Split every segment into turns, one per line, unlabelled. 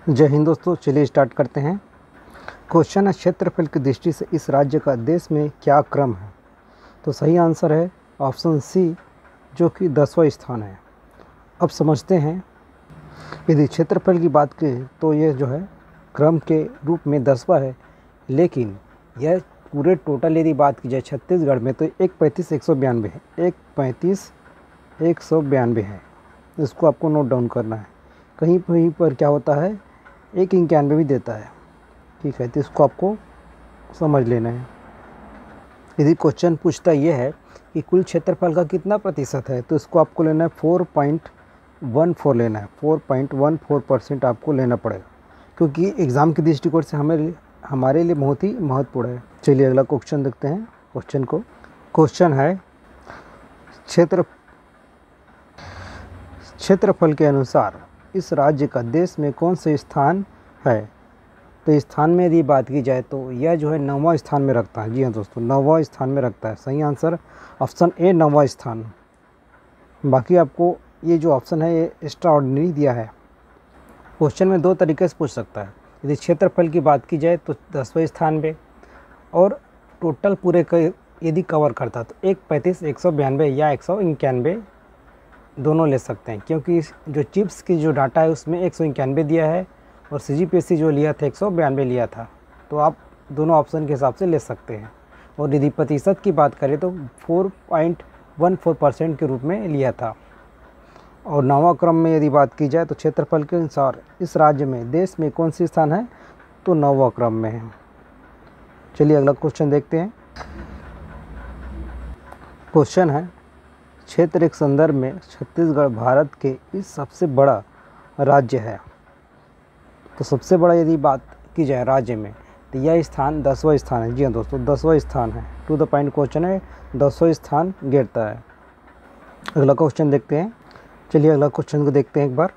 जय हिंद दोस्तों, चलिए स्टार्ट करते हैं। क्वेश्चन है, क्षेत्रफल की दृष्टि से इस राज्य का देश में क्या क्रम है। तो सही आंसर है ऑप्शन सी, जो कि 10वां स्थान है। अब समझते हैं, यदि क्षेत्रफल की बात करें तो यह जो है क्रम के रूप में 10वां है, लेकिन यह पूरे टोटल यदि बात की जाए छत्तीसगढ़ में तो 135,192 है। 135,192 है, इसको आपको नोट डाउन करना है। कहीं कहीं पर क्या होता है 191 भी देता है, ठीक है, तो इसको आपको समझ लेना है। यदि क्वेश्चन पूछता यह है कि कुल क्षेत्रफल का कितना प्रतिशत है, तो इसको आपको लेना है 4.14 लेना है। 4.14% आपको लेना पड़ेगा, क्योंकि एग्ज़ाम के दृष्टिकोण से हमारे लिए बहुत ही महत्वपूर्ण है। चलिए अगला क्वेश्चन देखते हैं। क्वेश्चन है, क्षेत्रफल के अनुसार इस राज्य का देश में कौन से स्थान है। तो स्थान में यदि बात की जाए तो यह जो है 9वां स्थान में रखता है। जी हाँ दोस्तों, 9वां स्थान में रखता है। सही आंसर ऑप्शन ए, 9वां स्थान। बाकी आपको ये जो ऑप्शन है ये एक्स्ट्रा ऑर्डिनरी दिया है। क्वेश्चन में दो तरीके से पूछ सकता है। यदि क्षेत्रफल की बात की जाए तो 10वें स्थान पे, और टोटल पूरे का यदि कवर करता तो 135,192 या 191 दोनों ले सकते हैं, क्योंकि जो चिप्स की जो डाटा है उसमें 191 दिया है और CGPSC जो लिया था 192 लिया था। तो आप दोनों ऑप्शन के हिसाब से ले सकते हैं। और यदि प्रतिशत की बात करें तो 4.14% के रूप में लिया था। और 9वां क्रम में यदि बात की जाए तो क्षेत्रफल के अनुसार इस राज्य में देश में कौन सी स्थान है, तो 9वां क्रम में है। चलिए अगला क्वेश्चन देखते हैं। क्वेश्चन है, क्षेत्र के संदर्भ में छत्तीसगढ़ भारत के इस सबसे बड़ा राज्य है। तो सबसे बड़ा यदि बात की जाए राज्य में तो यह स्थान 10वां स्थान है। जी हाँ दोस्तों, 10वां स्थान है। टू द पॉइंट क्वेश्चन है, 10वां स्थान घेरता है। अगला क्वेश्चन देखते हैं। चलिए अगला क्वेश्चन को देखते हैं एक बार।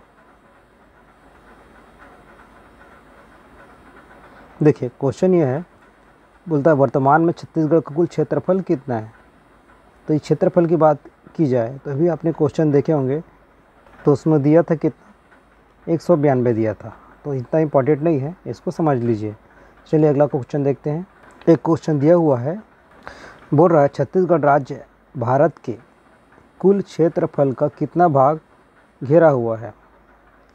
देखिए क्वेश्चन ये है, बोलता है वर्तमान में छत्तीसगढ़ का कुल क्षेत्रफल कितना है। तो इस क्षेत्रफल की बात की जाए तो अभी आपने क्वेश्चन देखे होंगे, तो उसमें दिया था कितना, 192 दिया था। तो इतना इम्पॉर्टेंट नहीं है, इसको समझ लीजिए। चलिए अगला क्वेश्चन देखते हैं। एक क्वेश्चन दिया हुआ है, बोल रहा है छत्तीसगढ़ राज्य भारत के कुल क्षेत्रफल का कितना भाग घेरा हुआ है।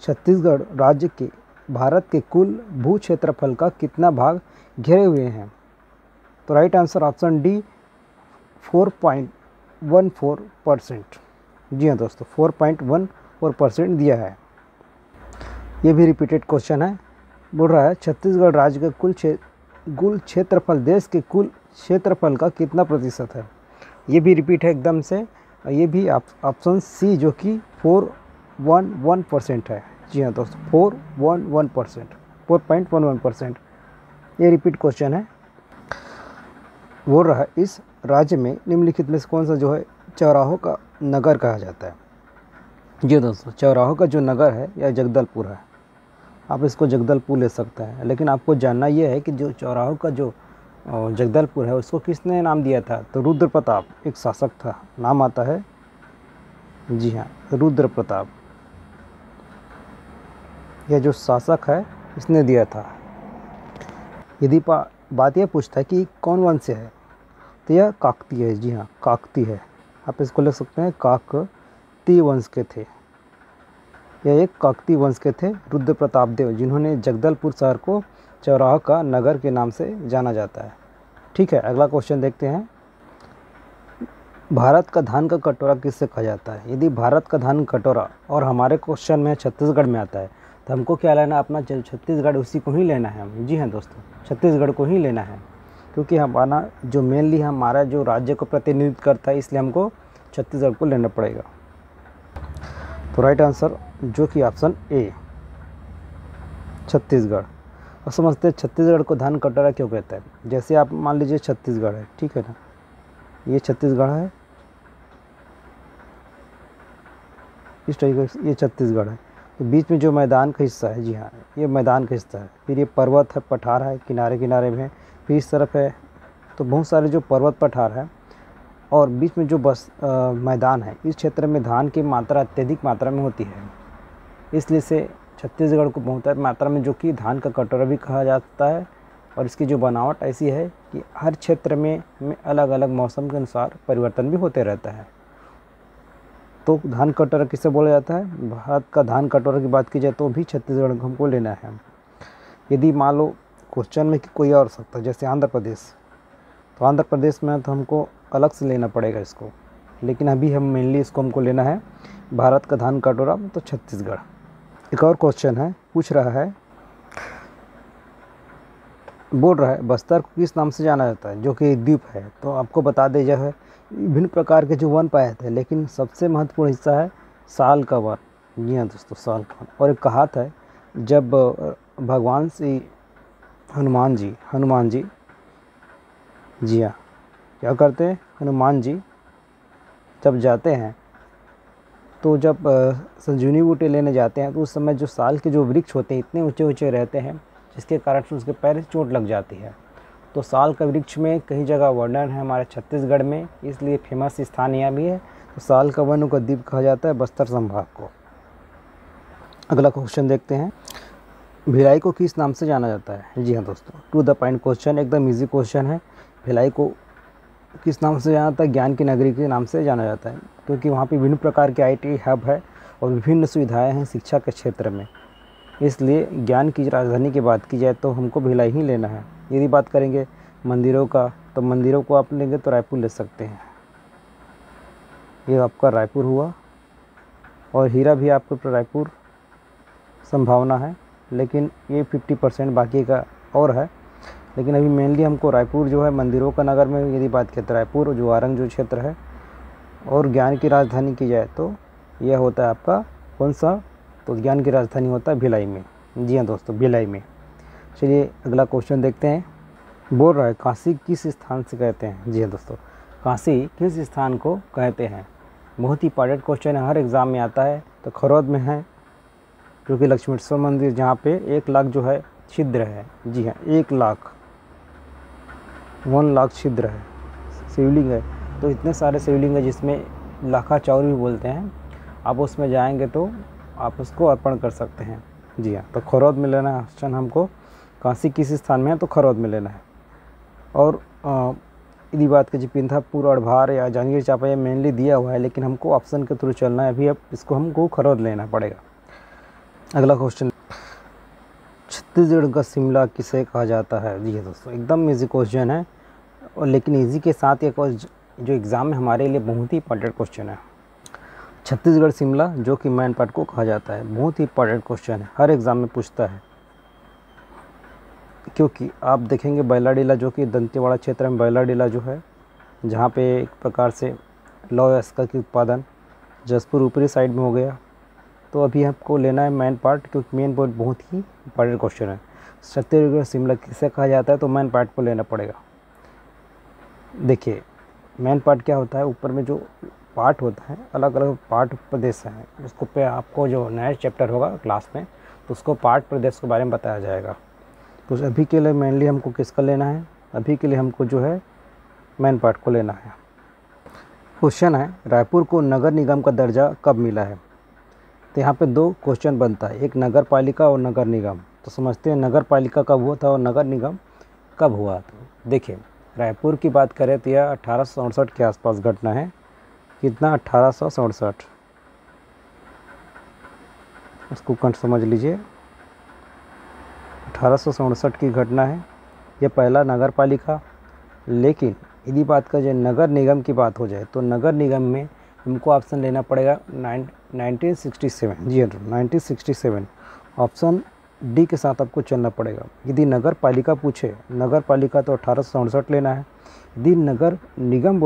छत्तीसगढ़ राज्य के भारत के कुल भू क्षेत्रफल का कितना भाग घेरे हुए हैं। तो राइट आंसर ऑप्शन डी, 4.14%। जी हाँ दोस्तों, 4.14% दिया है। ये भी रिपीटेड क्वेश्चन है। बोल रहा है छत्तीसगढ़ राज्य का कुल क्षेत्रफल देश के कुल क्षेत्रफल का कितना प्रतिशत है। ये भी रिपीट है एकदम से। ये भी ऑप्शन सी, जो कि 4.11% है। जी हाँ दोस्तों, 4.11%। ये रिपीट क्वेश्चन है। बोल रहा है इस राज्य में निम्नलिखित में से कौन सा जो है चौराहों का नगर कहा जाता है। जी दोस्तों, चौराहों का जो नगर है यह जगदलपुर है। आप इसको जगदलपुर ले सकते हैं, लेकिन आपको जानना यह है कि जो चौराहों का जो जगदलपुर है उसको किसने नाम दिया था। तो रुद्र प्रताप एक शासक था, नाम आता है, जी हाँ, रुद्र प्रताप। यह जो शासक है इसने दिया था। यदि बात यह पूछता है कि कौन वंश है, तो यह काकतीय है। जी हाँ, काकतीय है। आप इसको ले सकते हैं, काकतीय वंश के थे। यह एक काकतीय वंश के थे, रुद्र प्रताप देव, जिन्होंने जगदलपुर शहर को चौराहा का नगर के नाम से जाना जाता है। ठीक है, अगला क्वेश्चन देखते हैं। भारत का धान का कटोरा किससे कहा जाता है। यदि भारत का धान कटोरा और हमारे क्वेश्चन में छत्तीसगढ़ में आता है, तो हमको क्या लेना है, अपना छत्तीसगढ़ उसी को ही लेना है। जी हाँ दोस्तों, छत्तीसगढ़ को ही लेना है, क्योंकि हमारा जो मेनली हमारा जो राज्य को प्रतिनिधित्व करता है, इसलिए हमको छत्तीसगढ़ को लेना पड़ेगा। तो राइट आंसर जो कि ऑप्शन ए, छत्तीसगढ़। और समझते हैं छत्तीसगढ़ को धान कटोरा क्यों कहते हैं। जैसे आप मान लीजिए छत्तीसगढ़ है, ठीक है ना, ये छत्तीसगढ़ है, इस तरीके से ये छत्तीसगढ़ है। तो बीच में जो मैदान का हिस्सा है, जी हाँ, ये मैदान का हिस्सा है। फिर ये पर्वत है, पठार है, किनारे किनारे में, फिर इस तरफ है। तो बहुत सारे जो पर्वत पठार है और बीच में जो मैदान है, इस क्षेत्र में धान की मात्रा अत्यधिक मात्रा में होती है। इसलिए से छत्तीसगढ़ को बहुत मात्रा में जो कि धान का कटोरा भी कहा जाता है, और इसकी जो बनावट ऐसी है कि हर क्षेत्र में अलग अलग मौसम के अनुसार परिवर्तन भी होते रहता है। तो धान कटोरा किसे बोला जाता है? भारत का धान कटोरा की बात की जाए तो भी छत्तीसगढ़ को हमको लेना है। यदि मान लो क्वेश्चन में कि कोई और सकता है, जैसे आंध्र प्रदेश, तो आंध्र प्रदेश में तो हमको अलग से लेना पड़ेगा इसको, लेकिन अभी हम मेनली इसको हमको लेना है भारत का धान कटोरा तो छत्तीसगढ़। एक और क्वेश्चन है, पूछ रहा है, बोल रहा है बस्तर को किस नाम से जाना जाता है, जो कि एक द्वीप है। तो आपको बता दें यह है विभिन्न प्रकार के जो वन पाए जाते हैं, लेकिन सबसे महत्वपूर्ण हिस्सा है साल का वन। जी हाँ दोस्तों, साल का वन। और एक कहावत है, जब भगवान श्री हनुमान जी जी हाँ क्या करते हैं, हनुमान जी जब जाते हैं तो जब संजीवनी बूटी लेने जाते हैं तो उस समय जो साल के जो वृक्ष होते हैं इतने ऊंचे ऊंचे रहते हैं जिसके कारण से उसके पैर चोट लग जाती है। तो साल का वृक्ष में कई जगह वर्णन है हमारे छत्तीसगढ़ में, इसलिए फेमस स्थान यहाँ भी है। तो साल का वन का द्वीप कहा जाता है बस्तर संभाग को। अगला क्वेश्चन देखते हैं, भिलाई को किस नाम से जाना जाता है। जी हाँ दोस्तों, टू द पॉइंट क्वेश्चन, एकदम इजी क्वेश्चन है। भिलाई को किस नाम से जाना जाता है? ज्ञान की नगरी के नाम से जाना जाता है, क्योंकि वहाँ पे विभिन्न प्रकार के IT हब है और विभिन्न सुविधाएं हैं शिक्षा के क्षेत्र में, इसलिए ज्ञान की राजधानी की बात की जाए तो हमको भिलाई ही लेना है। यदि बात करेंगे मंदिरों का, तो मंदिरों को आप लेंगे तो रायपुर ले सकते हैं, ये आपका रायपुर हुआ। और हीरा भी आपको रायपुर संभावना है, लेकिन ये 50% बाकी का और है। लेकिन अभी मेनली हमको रायपुर जो है मंदिरों का नगर में यदि बात करें तो रायपुर जो वारंग जो क्षेत्र है, और ज्ञान की राजधानी की जाए तो यह होता है आपका कौन सा, तो ज्ञान की राजधानी होता है भिलाई में। जी हाँ दोस्तों, भिलाई में। चलिए अगला क्वेश्चन देखते हैं, बोल रहा है काशी किस स्थान से कहते हैं। जी हाँ दोस्तों, काशी किस स्थान को कहते हैं, बहुत ही इंपॉर्टेंट क्वेश्चन है, हर एग्ज़ाम में आता है। तो खरौद में है, जो कि लक्ष्मेश्वर मंदिर जहाँ पे 1 लाख जो है छिद्र है। जी हाँ, 1 लाख 1 लाख छिद्र है, शिवलिंग है। तो इतने सारे शिवलिंग है जिसमें लाखा चौर भी बोलते हैं। आप उसमें जाएंगे तो आप उसको अर्पण कर सकते हैं। जी हाँ, तो खरौद में लेना है ऑप्शन हमको। काशी किस स्थान में है, तो खरौद में लेना है। और यदि बात कीजिए पिंथापुर अड़भार या जांजगीर चांपा, ये मेनली दिया हुआ है, लेकिन हमको ऑप्शन के थ्रू चलना है। अभी अब इसको हमको खरौद लेना पड़ेगा। अगला क्वेश्चन, छत्तीसगढ़ का शिमला किसे कहा जाता है। जी हाँ दोस्तों, एकदम इजी क्वेश्चन है, और लेकिन इजी के साथ ये जो एग्ज़ाम में हमारे लिए बहुत ही इंपॉर्टेंट क्वेश्चन है। छत्तीसगढ़ शिमला जो कि मैन पार्ट को कहा जाता है, बहुत ही इंपॉर्टेंट क्वेश्चन है, हर एग्ज़ाम में पूछता है। क्योंकि आप देखेंगे बैलाडीला जो कि दंतेवाड़ा क्षेत्र में बैलाडीला जो है, जहाँ पे एक प्रकार से लौह अयस्क की उत्पादन जसपुर ऊपरी साइड में हो गया। तो अभी आपको लेना है मैन पार्ट, क्योंकि मेन पार्ट बहुत ही इंपॉर्टेंट क्वेश्चन है। छत्तीसगढ़ शिमला किसे कहा जाता है, तो मैन पार्ट को लेना पड़ेगा। देखिए मैन पार्ट क्या होता है, ऊपर में जो पार्ट होता है, अलग अलग पार्ट प्रदेश हैं, उसको पे आपको जो नया चैप्टर होगा क्लास में, तो उसको पार्ट प्रदेश के बारे में बताया जाएगा। तो अभी के लिए मेनली हमको किसका लेना है, अभी के लिए हमको जो है मैन पार्ट को लेना है। क्वेश्चन है, रायपुर को नगर निगम का दर्जा कब मिला है। तो यहाँ पे 2 क्वेश्चन बनता है, एक नगर पालिका और नगर निगम। तो समझते हैं नगर पालिका कब हुआ था और नगर निगम कब हुआ। तो देखिए रायपुर की बात करें तो यह 1867 के आसपास घटना है। कितना, 1867, उसको कंठ समझ लीजिए, 1867 की घटना है। यह पहला नगर पालिका। लेकिन यदि बात करें नगर निगम की बात हो जाए तो नगर निगम में हमको ऑप्शन लेना पड़ेगा 1967। जी हाँ, 1967 ऑप्शन डी के साथ आपको चलना पड़ेगा। यदि नगर पालिका पूछे, नगर पालिका तो 1867 लेना है। यदि नगर निगम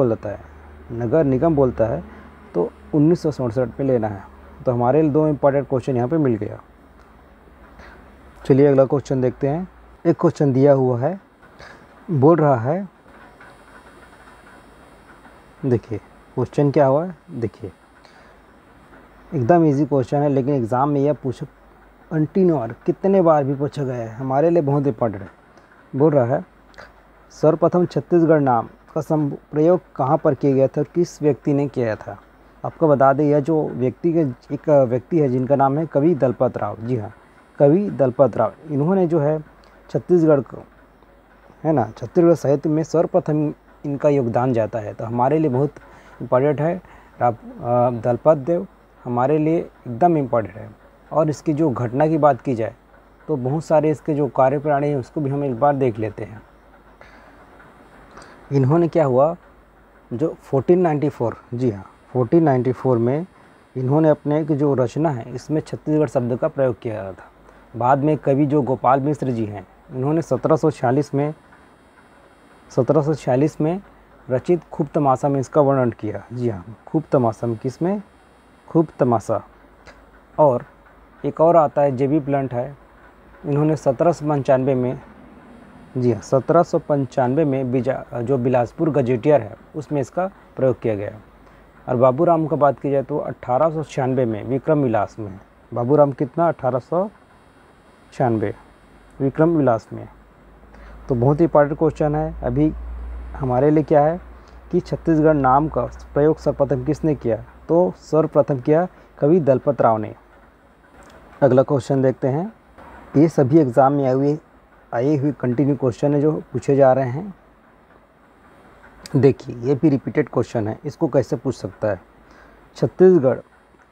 बोलता है तो 1967 में लेना है। तो हमारे लिए 2 इंपॉर्टेंट क्वेश्चन यहाँ पे मिल गया। चलिए अगला क्वेश्चन देखते हैं। एक क्वेश्चन दिया हुआ है, बोल रहा है, देखिए क्वेश्चन क्या हुआ है, देखिए एकदम इजी क्वेश्चन है, लेकिन एग्ज़ाम में यह पूछा कंटिन्यू कितने बार भी पूछा गया है, हमारे लिए बहुत इंपॉर्टेंट है। बोल रहा है, सर्वप्रथम छत्तीसगढ़ नाम का प्रयोग कहाँ पर किया गया था और किस व्यक्ति ने किया था। आपको बता दें, यह जो एक व्यक्ति है जिनका नाम है कवि दलपत राव। जी हाँ, कवि दलपत राव, इन्होंने जो है छत्तीसगढ़ को, है ना, छत्तीसगढ़ साहित्य में सर्वप्रथम इनका योगदान जाता है। तो हमारे लिए बहुत इम्पॉर्टेंट है दलपत देव, हमारे लिए एकदम इम्पॉर्टेंट है। और इसकी जो घटना की बात की जाए तो बहुत सारे इसके जो कार्यप्रणाली हैं उसको भी हम एक बार देख लेते हैं। इन्होंने क्या हुआ, जो 1494, जी हाँ 1494 में इन्होंने अपने की जो रचना है इसमें छत्तीसगढ़ शब्द का प्रयोग किया गया था। बाद में कवि जो गोपाल मिश्र जी हैं, इन्होंने 1746 में रचित खूब तमाशा में इसका वर्णन किया। जी हाँ, खूब तमाशा में, किसमें, खूब तमाशा। और एक और आता है जेबी प्लंट है, इन्होंने 1795 में, जी हाँ 1795 में जो बिलासपुर गजेटियर है उसमें इसका प्रयोग किया गया। और बाबूराम का बात की जाए तो 1896 में विक्रम विलास में, बाबूराम कितना, 1896 विक्रम विलास में। तो बहुत ही इंपॉर्टेंट क्वेश्चन है अभी हमारे लिए क्या है कि छत्तीसगढ़ नाम का प्रयोग सर्वप्रथम किसने किया, तो सर्वप्रथम किया कवि दलपत राव ने। अगला क्वेश्चन देखते हैं। ये सभी एग्ज़ाम में आए हुए कंटिन्यू क्वेश्चन है जो पूछे जा रहे हैं। देखिए ये भी रिपीटेड क्वेश्चन है, इसको कैसे पूछ सकता है। छत्तीसगढ़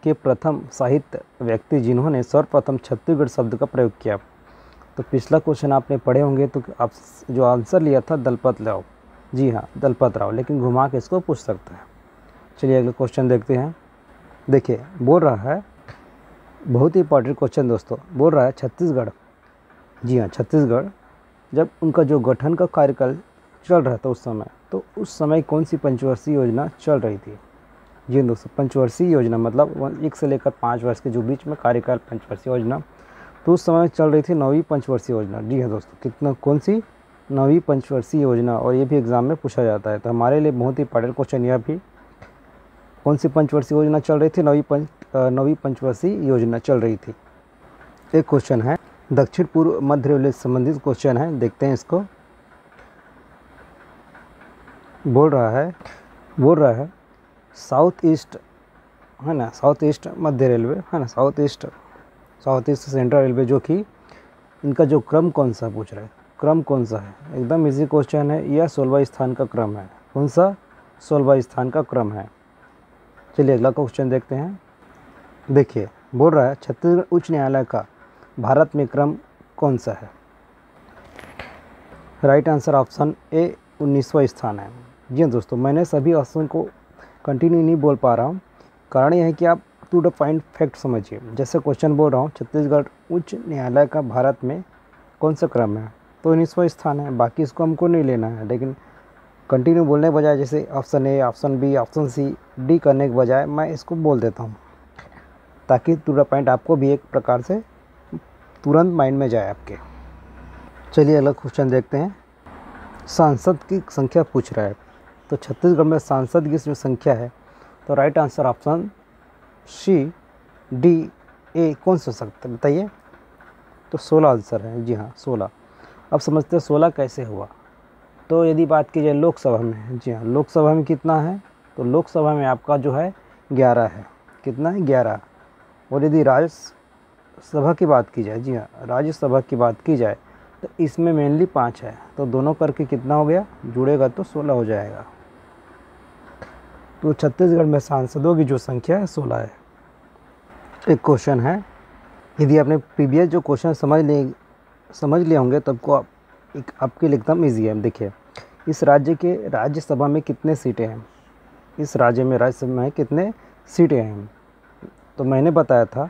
के प्रथम साहित्य व्यक्ति जिन्होंने सर्वप्रथम छत्तीसगढ़ शब्द का प्रयोग किया। तो पिछला क्वेश्चन आपने पढ़े होंगे तो आप जो आंसर लिया था दलपत राव, जी हाँ दलपत राव, लेकिन घुमा के इसको पूछ सकता है। चलिए अगला क्वेश्चन देखते हैं। देखिए बोल रहा है, बहुत ही इंपॉर्टेंट क्वेश्चन दोस्तों, बोल रहा है छत्तीसगढ़, जी हाँ छत्तीसगढ़ जब उनका जो गठन का कार्यकाल चल रहा था तो उस समय कौन सी पंचवर्षीय योजना चल रही थी। जी दोस्तों, पंचवर्षीय योजना मतलब 1 से लेकर 5 वर्ष के जो बीच में कार्यकाल पंचवर्षीय योजना, तो उस समय चल रही थी 9वीं पंचवर्षीय योजना। जी हाँ दोस्तों, कितना, कौन सी, 9वीं पंचवर्षीय योजना। और ये भी एग्ज़ाम में पूछा जाता है, तो हमारे लिए बहुत ही इंपॉर्टेंट क्वेश्चन यह भी, कौन सी पंचवर्षीय योजना चल रही थी, 9वीं पंचवर्षीय योजना चल रही थी। एक क्वेश्चन है दक्षिण पूर्व मध्य रेलवे से संबंधित क्वेश्चन है, देखते हैं इसको। बोल रहा है साउथ ईस्ट, है ना, साउथ ईस्ट मध्य रेलवे, है ना, साउथ ईस्ट सेंट्रल रेलवे, जो कि इनका जो क्रम कौन सा पूछ रहा है, क्रम कौन सा है। एकदम इजी क्वेश्चन है, यह 16वां स्थान का क्रम है। कौन सा, 16वां स्थान का क्रम है। चलिए अगला क्वेश्चन देखते हैं। देखिए बोल रहा है छत्तीसगढ़ उच्च न्यायालय का भारत में क्रम कौन सा है। राइट आंसर ऑप्शन ए 19वां स्थान है। जी हाँ दोस्तों, मैंने सभी ऑप्शन को कंटिन्यू नहीं बोल पा रहा हूँ, कारण यह है कि आप टू द पॉइंट फैक्ट समझिए। जैसे क्वेश्चन बोल रहा हूँ छत्तीसगढ़ उच्च न्यायालय का भारत में कौन सा क्रम है, तो 19वां स्थान है। बाकी इसको हमको नहीं लेना है, लेकिन कंटिन्यू बोलने के बजाय जैसे option A, option B, option C, D करने के बजाय मैं इसको बोल देता हूँ, ताकि टू द पॉइंट आपको भी एक प्रकार से तुरंत माइंड में जाए आपके। चलिए अगला क्वेश्चन देखते हैं। सांसद की संख्या पूछ रहा है, तो छत्तीसगढ़ में सांसद की जो संख्या है, तो right answer option C, D, A कौन सा हो सकता है बताइए। तो 16 आंसर है। जी हाँ 16। अब समझते हैं 16 कैसे हुआ। तो यदि बात की जाए लोकसभा में, जी हाँ लोकसभा में कितना है, तो लोकसभा में आपका जो है 11 है। कितना है, 11। और यदि राज्यसभा की बात की जाए, जी हाँ राज्यसभा की बात की जाए, तो इसमें मेनली 5 है। तो दोनों करके कितना हो गया, जुड़ेगा तो 16 हो जाएगा। तो छत्तीसगढ़ में सांसदों की जो संख्या है 16 है। एक क्वेश्चन है, यदि आपने प्रीवियस जो क्वेश्चन समझ लिए होंगे तो आपके लिए एकदम ईजी है। देखिए इस राज्य के राज्यसभा में कितने सीटें हैं, इस राज्य में राज्यसभा में कितने सीटें हैं। तो मैंने बताया था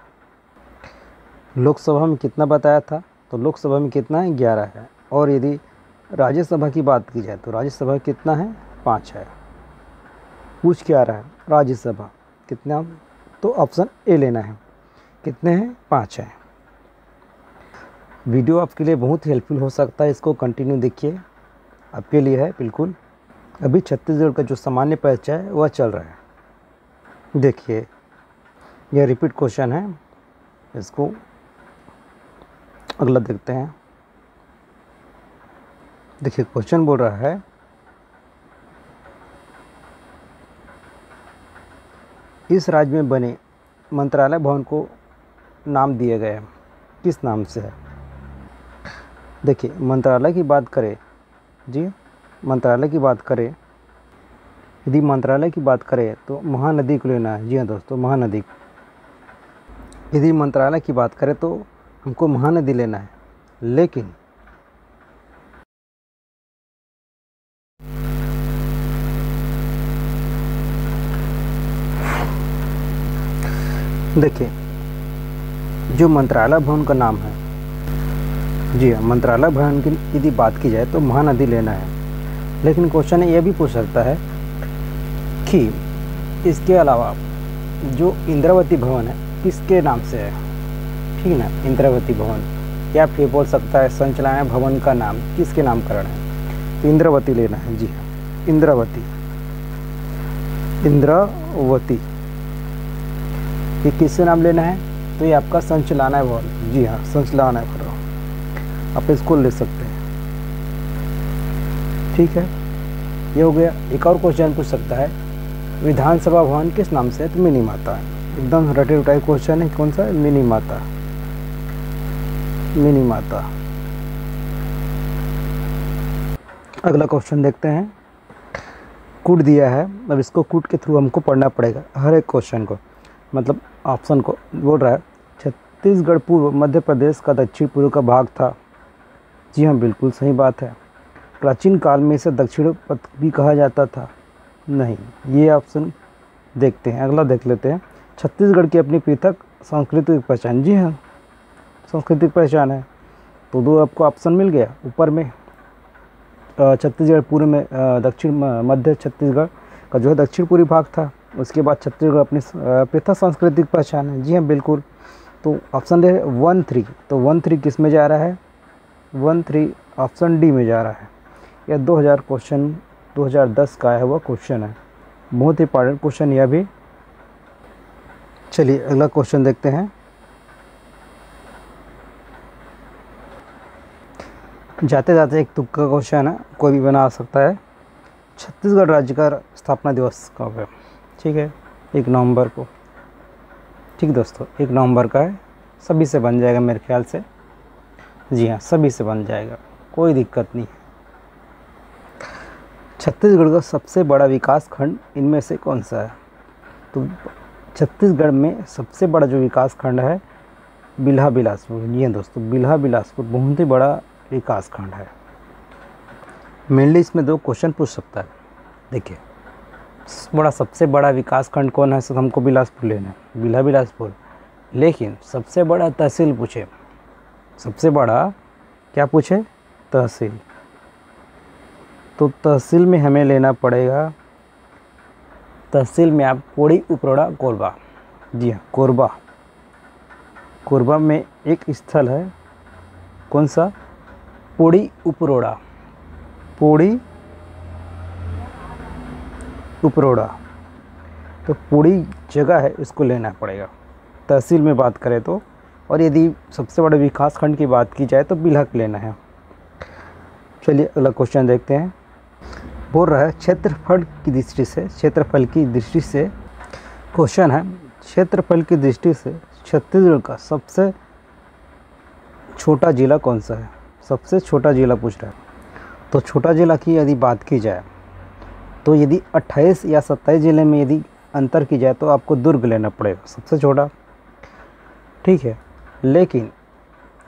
लोकसभा में कितना बताया था, तो लोकसभा में कितना है, 11 है। और यदि राज्यसभा की बात की जाए तो राज्यसभा कितना है, 5 है। पूछ क्या रहा है, राज्यसभा कितना, तो ऑप्शन ए लेना है। कितने हैं, 5 है। वीडियो आपके लिए बहुत हेल्पफुल हो सकता है, इसको कंटिन्यू देखिए, आपके लिए है बिल्कुल। अभी छत्तीसगढ़ का जो सामान्य परिचय है वह चल रहा है। देखिए यह रिपीट क्वेश्चन है, इसको अगला देखते हैं। देखिए क्वेश्चन बोल रहा है इस राज्य में बने मंत्रालय भवन को नाम दिए गए हैं। किस नाम से है? देखिए मंत्रालय की बात करें जी, मंत्रालय की बात करें, यदि मंत्रालय की बात करें तो महानदी को लेना है। जी हाँ दोस्तों, महानदी। यदि मंत्रालय की बात करें तो हमको महानदी लेना है, लेकिन देखिए जो मंत्रालय भवन का नाम है, जी हाँ, मंत्रालय भवन की यदि बात की जाए तो महानदी लेना है, लेकिन क्वेश्चन ये भी पूछ सकता है कि इसके अलावा जो इंद्रावती भवन है किसके नाम से है, ठीक है ना, इंद्रावती भवन, या फिर बोल सकता है संचालनालय भवन का नाम किसके नामकरण है, तो इंद्रावती लेना है। जी हाँ, इंद्रावती, इंद्रावती ये किससे नाम लेना है, तो ये आपका संचालनालय भवन। जी हाँ, संचालनालय भवन आप इसको ले सकते हैं, ठीक है, ये हो गया। एक और क्वेश्चन पूछ सकता है विधानसभा भवन किस नाम से है, तो मिनी माता। एकदम रटे उठाए क्वेश्चन है, कौन सा है, मिनी माता, मिनी माता। अगला क्वेश्चन देखते हैं, कूट दिया है, अब इसको कूट के थ्रू हमको पढ़ना पड़ेगा हर एक क्वेश्चन को, मतलब ऑप्शन को। बोल रहा है छत्तीसगढ़ पूर्व मध्य प्रदेश का दक्षिण पूर्व का भाग था। जी हाँ, बिल्कुल सही बात है। प्राचीन काल में इसे दक्षिण पथ भी कहा जाता था। नहीं, ये ऑप्शन देखते हैं, अगला देख लेते हैं। छत्तीसगढ़ की अपनी पृथक सांस्कृतिक पहचान। जी हाँ, सांस्कृतिक पहचान है, तो दो आपको ऑप्शन मिल गया ऊपर में। छत्तीसगढ़ पूर्व में दक्षिण मध्य छत्तीसगढ़ का जो है दक्षिण पूर्वी भाग था, उसके बाद छत्तीसगढ़ अपनी पृथक सांस्कृतिक पहचान है। जी हाँ, बिल्कुल। तो ऑप्शन है 1-3, तो 1-3 किस में जा रहा है, 1-3 ऑप्शन डी में जा रहा है। यह 2010 का आया हुआ क्वेश्चन है, बहुत ही इंपॉर्टेंट क्वेश्चन यह भी। चलिए अगला क्वेश्चन देखते हैं। जाते जाते एक तुक्का क्वेश्चन है, कोई भी बना सकता है। छत्तीसगढ़ राज्य का स्थापना दिवस कब है, ठीक है, 1 नवंबर को। ठीक दोस्तों, 1 नवंबर का है, सभी से बन जाएगा मेरे ख्याल से। जी हाँ, सभी से बन जाएगा, कोई दिक्कत नहीं है। छत्तीसगढ़ का सबसे बड़ा विकास खंड इनमें से कौन सा है, तो छत्तीसगढ़ में सबसे बड़ा जो विकास खंड है बिल्हा बिलासपुर। जी हाँ दोस्तों, बिल्हा बिलासपुर बहुत ही बड़ा विकास खंड है। मेनली इसमें 2 क्वेश्चन पूछ सकता है। देखिए सबसे बड़ा विकास खंड कौन है, तो हमको बिलासपुर लेना है, बिल्हा बिलासपुर। लेकिन सबसे बड़ा तहसील पूछे, सबसे बड़ा क्या पूछे, तहसील, तो तहसील में हमें लेना पड़ेगा, तहसील में आप पोड़ी उपरोड़ा कोरबा। जी हाँ, कोरबा, कोरबा में एक स्थल है, कौन सा, पोड़ी उपरोड़ा, पोड़ी उपरोड़ा, तो पूरी जगह है, इसको लेना पड़ेगा तहसील में बात करें तो। और यदि सबसे बड़े विकास खंड की बात की जाए तो बिल्हक लेना है। चलिए अगला क्वेश्चन देखते हैं। बोल रहा है क्षेत्रफल की दृष्टि से, क्षेत्रफल की दृष्टि से क्वेश्चन है, क्षेत्रफल की दृष्टि से छत्तीसगढ़ का सबसे छोटा जिला कौन सा है, सबसे छोटा जिला पूछ रहा है। तो छोटा जिला की यदि बात की जाए तो यदि 28 या 27 ज़िले में यदि अंतर की जाए तो आपको दुर्ग लेना पड़ेगा सबसे छोटा, ठीक है। लेकिन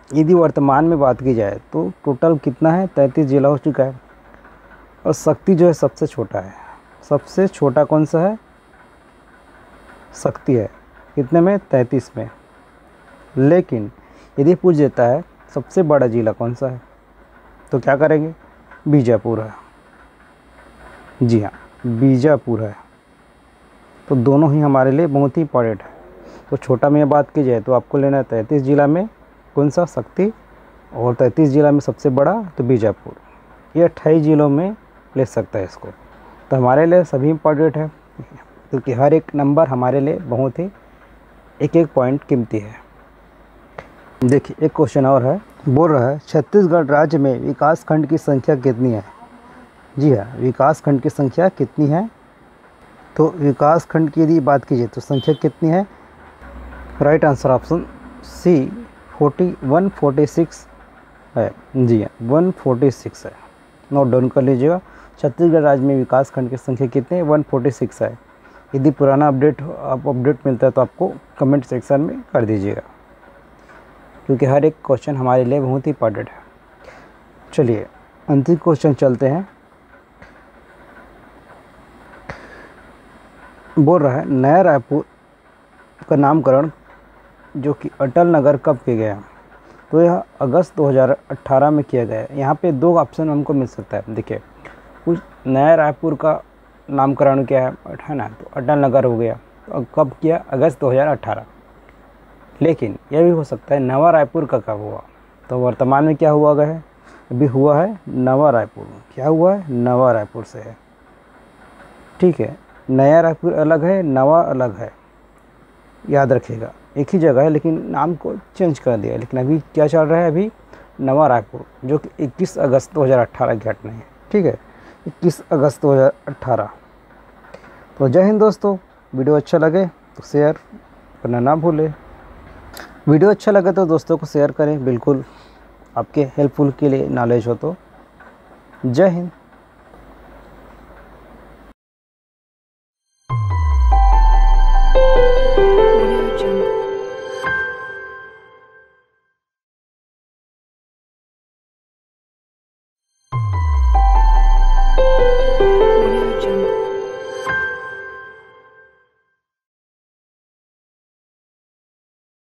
यदि वर्तमान में बात की जाए तो टोटल कितना है, 33 ज़िला हो चुका है, और शक्ति जो है सबसे छोटा है। सबसे छोटा कौन सा है, शक्ति है, कितने में, 33 में। लेकिन यदि पूछ देता है सबसे बड़ा ज़िला कौन सा है, तो क्या करेंगे, बीजापुर है। जी हाँ, बीजापुर है। तो दोनों ही हमारे लिए बहुत ही इंपॉर्टेंट है। तो छोटा में बात की जाए तो आपको लेना है 33 ज़िला में कौन सा, शक्ति, और 33 ज़िला में सबसे बड़ा तो बीजापुर। ये 28 ज़िलों में ले सकता है इसको। तो हमारे लिए सभी इंपॉर्टेंट है, क्योंकि हर एक नंबर हमारे लिए बहुत ही एक पॉइंट कीमती है। देखिए एक क्वेश्चन और है, बोल रहा है छत्तीसगढ़ राज्य में विकास खंड की संख्या कितनी है। जी हाँ, विकास खंड की संख्या कितनी है, तो विकास खंड की यदि बात कीजिए तो संख्या कितनी है, राइट आंसर ऑप्शन सी 146 है। जी हाँ, 146 है, नोट डाउन कर लीजिएगा। छत्तीसगढ़ राज्य में विकास खंड की संख्या कितनी है? 146 है। यदि पुराना अपडेट मिलता है तो आपको कमेंट सेक्शन में कर दीजिएगा, क्योंकि हर एक क्वेश्चन हमारे लिए बहुत ही इंपॉर्टेंट है। चलिए अंतिम क्वेश्चन चलते हैं। बोल रहा है नया रायपुर का नामकरण जो कि अटल नगर कब किया गया? तो यह अगस्त 2018 में किया गया है। यहाँ पे 2 ऑप्शन हमको मिल सकता है। देखिए, कुछ नया रायपुर का नामकरण क्या है ना, तो अटल नगर हो गया। तो कब किया? अगस्त 2018। लेकिन यह भी हो सकता है नवा रायपुर का कब हुआ। तो वर्तमान में क्या हुआ गया है? अभी हुआ है नवा रायपुर। क्या हुआ है? नवा रायपुर से है। ठीक है, नया रायपुर अलग है, नवा अलग है, याद रखिएगा। एक ही जगह है लेकिन नाम को चेंज कर दिया। लेकिन अभी क्या चल रहा है? अभी नवा रायपुर, जो कि 21 अगस्त 2018 की घटना है। ठीक है, 21 अगस्त 2018। तो जय हिंद दोस्तों। वीडियो अच्छा लगे तो शेयर करना ना भूलें। वीडियो अच्छा लगे तो दोस्तों को शेयर करें, बिल्कुल आपके हेल्पफुल के लिए नॉलेज हो तो। जय हिंद।